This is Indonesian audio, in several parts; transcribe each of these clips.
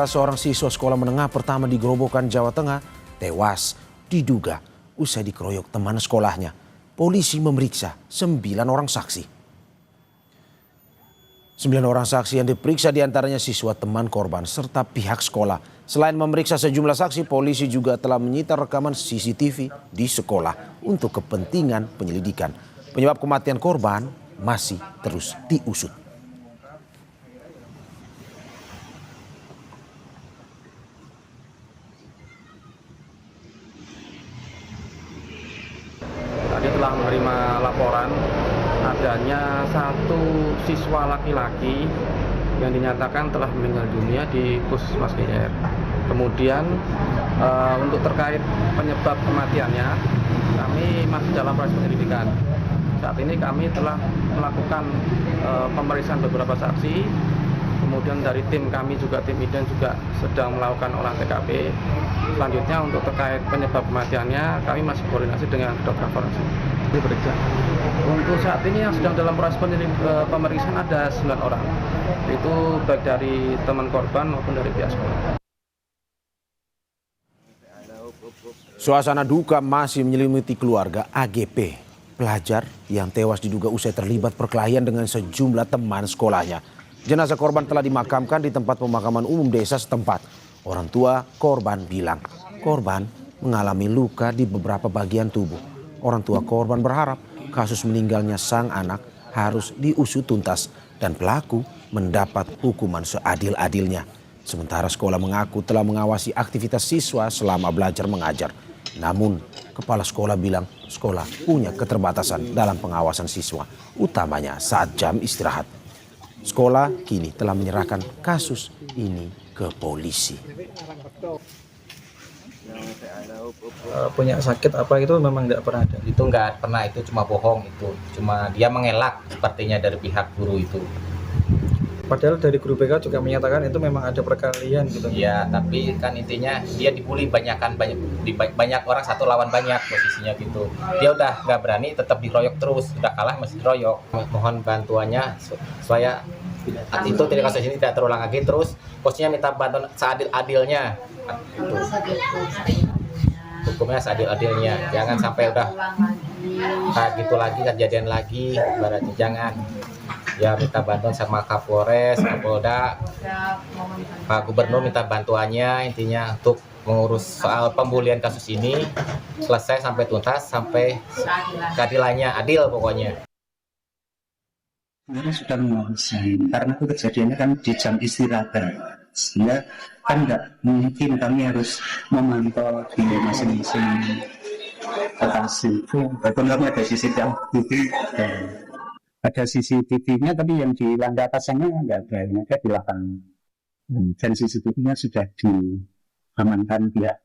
Seorang siswa sekolah menengah pertama di Grobogan, Jawa Tengah, tewas diduga usai dikeroyok teman sekolahnya. Polisi memeriksa 9 orang saksi. 9 orang saksi yang diperiksa diantaranya siswa teman korban serta pihak sekolah. Selain memeriksa sejumlah saksi, polisi juga telah menyita rekaman CCTV di sekolah untuk kepentingan penyelidikan. Penyebab kematian korban masih terus diusut. Tadi telah menerima laporan adanya satu siswa laki-laki yang dinyatakan telah meninggal dunia di Puskesmas GR. Kemudian untuk terkait penyebab kematiannya, kami masih dalam proses penyelidikan. Saat ini kami telah melakukan pemeriksaan beberapa saksi. Kemudian dari tim kami juga, tim IDEN juga sedang melakukan olah TKP. Selanjutnya untuk terkait penyebab kematiannya, kami masih koordinasi dengan dokter forensik. Diperiksa. Untuk saat ini yang sedang dalam proses pemeriksaan ada 9 orang. Itu baik dari teman korban maupun dari pihak sekolah. Suasana duka masih menyelimuti keluarga AGP, pelajar yang tewas diduga usai terlibat perkelahian dengan sejumlah teman sekolahnya. Jenazah korban telah dimakamkan di tempat pemakaman umum desa setempat. Orang tua korban bilang korban mengalami luka di beberapa bagian tubuh. Orang tua korban berharap kasus meninggalnya sang anak harus diusut tuntas dan pelaku mendapat hukuman seadil-adilnya. Sementara sekolah mengaku telah mengawasi aktivitas siswa selama belajar mengajar. Namun kepala sekolah bilang sekolah punya keterbatasan dalam pengawasan siswa, utamanya saat jam istirahat. Sekolah kini telah menyerahkan kasus ini ke polisi. Punya sakit apa itu memang tidak pernah ada. Itu nggak pernah, itu cuma bohong, itu cuma dia mengelak sepertinya dari pihak guru itu. Padahal dari guru BK juga menyatakan itu memang ada perkelahian gitu. Iya, tapi kan intinya dia dibully banyak orang, satu lawan banyak posisinya gitu. Dia udah nggak berani, tetap dikeroyok terus, udah kalah masih dikeroyok. Mohon bantuannya supaya itu tidak, kasus ini tidak terulang lagi, terus posisinya minta bantuan seadil-adilnya. Gitu. Hukumnya seadil-adilnya, jangan sampai udah kayak gitu lagi, kejadian lagi, berarti jangan. Ya minta bantuan sama Kapolres, Kapolda, Pak Gubernur minta bantuannya intinya untuk mengurus soal pembulian kasus ini selesai sampai tuntas, sampai keadilannya adil pokoknya. Karena sudah menguasai, karena itu kejadiannya kan di jam istirahat, sehingga kan nggak mungkin kami harus memantau di masing-masing lokasi. Walaupun kami ada CCTV, ada CCTV-nya, tapi yang di lantai atasnya nggak ada, yang ada di lapangan. Dan CCTV-nya sudah diamankan pihak.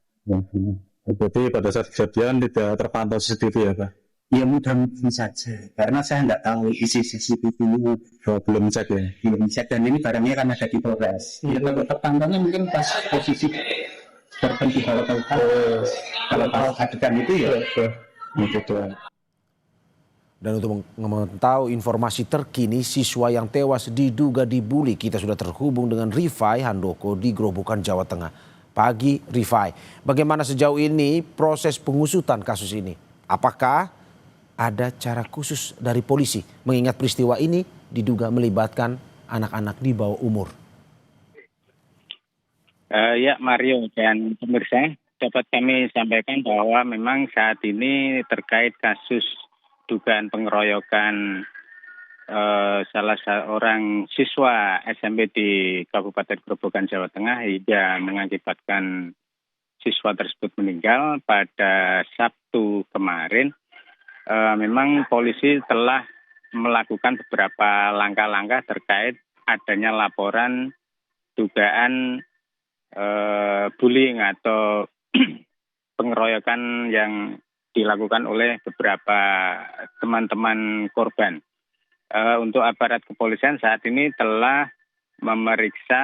Berarti pada saat kejadian tidak terpantau CCTV ya Pak? Ya mudah-mudahan saja, karena saya nggak tahu isi CCTV-nya. Belum cek ya? Belum cek, dan ini barangnya kan ada di Polres. Ya kalau terpantaunya mungkin pas posisi tertentu, kalau adegan itu ya gitu. Dan untuk memantau informasi terkini siswa yang tewas diduga dibully, kita sudah terhubung dengan Rifai Handoko di Grobogan, Jawa Tengah. Pagi Rifai, bagaimana sejauh ini proses pengusutan kasus ini? Apakah ada cara khusus dari polisi mengingat peristiwa ini diduga melibatkan anak-anak di bawah umur? Ya Mario dan pemirsa, dapat kami sampaikan bahwa memang saat ini terkait kasus dugaan pengeroyokan salah seorang siswa SMP di Kabupaten Grobogan, Jawa Tengah hingga mengakibatkan siswa tersebut meninggal pada Sabtu kemarin. Memang polisi telah melakukan beberapa langkah-langkah terkait adanya laporan dugaan bullying atau pengeroyokan yang dilakukan oleh beberapa teman-teman korban. Untuk aparat kepolisian saat ini telah memeriksa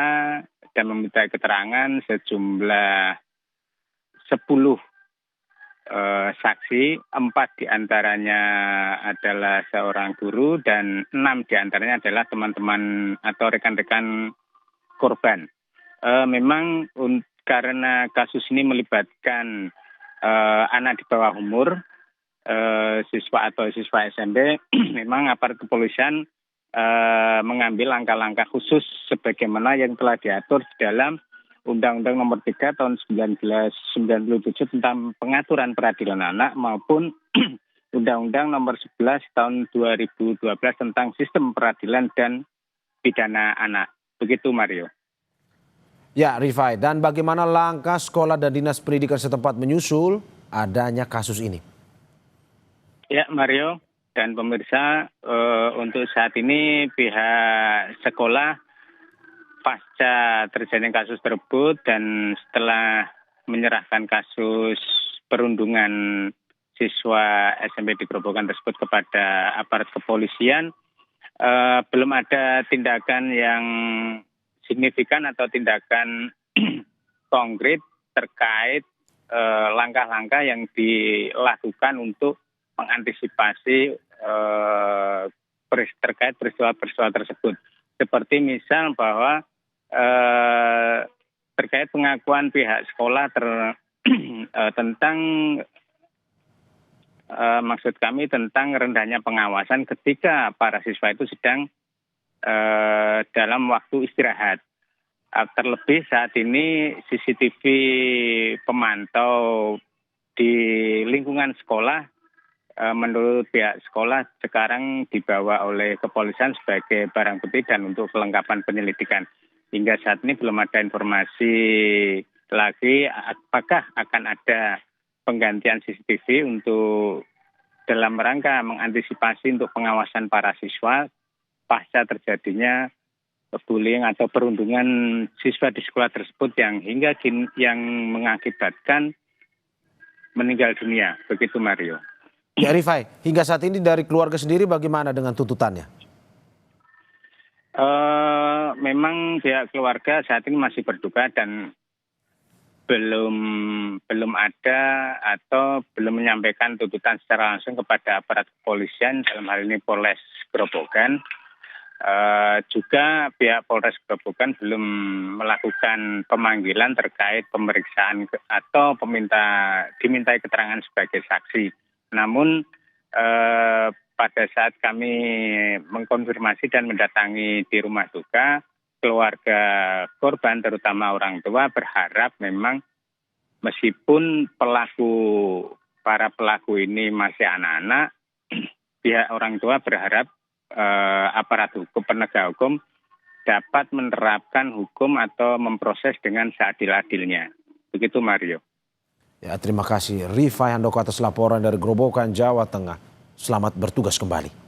dan meminta keterangan sejumlah 10 saksi, 4 diantaranya adalah seorang guru dan 6 diantaranya adalah teman-teman atau rekan-rekan korban. memang karena kasus ini melibatkan anak di bawah umur, siswa atau siswa SMP, memang aparat kepolisian mengambil langkah-langkah khusus sebagaimana yang telah diatur di dalam Undang-Undang Nomor 3 Tahun 1997 tentang pengaturan peradilan anak maupun Undang-Undang Nomor 11 Tahun 2012 tentang sistem peradilan dan pidana anak. Begitu Mario. Ya, Rifai, dan bagaimana langkah sekolah dan dinas pendidikan setempat menyusul adanya kasus ini? Ya, Mario dan pemirsa, untuk saat ini pihak sekolah pasca terjadinya kasus tersebut dan setelah menyerahkan kasus perundungan siswa SMP di Grobogan tersebut kepada aparat kepolisian, belum ada tindakan yang signifikan atau tindakan konkret terkait langkah-langkah yang dilakukan untuk mengantisipasi terkait peristiwa-peristiwa tersebut. Seperti misal bahwa terkait pengakuan pihak sekolah tentang maksud kami tentang rendahnya pengawasan ketika para siswa itu sedang dalam waktu istirahat. Terlebih saat ini CCTV pemantau di lingkungan sekolah menurut pihak sekolah sekarang dibawa oleh kepolisian sebagai barang bukti dan untuk kelengkapan penyelidikan. Hingga saat ini belum ada informasi lagi apakah akan ada penggantian CCTV untuk dalam rangka mengantisipasi untuk pengawasan para siswa pasca terjadinya bullying atau perundungan siswa di sekolah tersebut yang hingga yang mengakibatkan meninggal dunia. Begitu Mario. Ya Rifai, hingga saat ini dari keluarga sendiri bagaimana dengan tuntutannya? Memang pihak keluarga saat ini masih berduka dan belum ada atau belum menyampaikan tuntutan secara langsung kepada aparat kepolisian dalam hal ini Polres Grobogan. Juga pihak Polres Grobogan belum melakukan pemanggilan terkait pemeriksaan atau dimintai keterangan sebagai saksi. Namun pada saat kami mengkonfirmasi dan mendatangi di rumah duka, keluarga korban terutama orang tua berharap memang meskipun para pelaku ini masih anak-anak, pihak orang tua berharap aparat hukum, penegak hukum dapat menerapkan hukum atau memproses dengan seadil-adilnya. Begitu Mario. Ya, terima kasih Rifai Handoko atas laporan dari Grobogan, Jawa Tengah. Selamat bertugas kembali.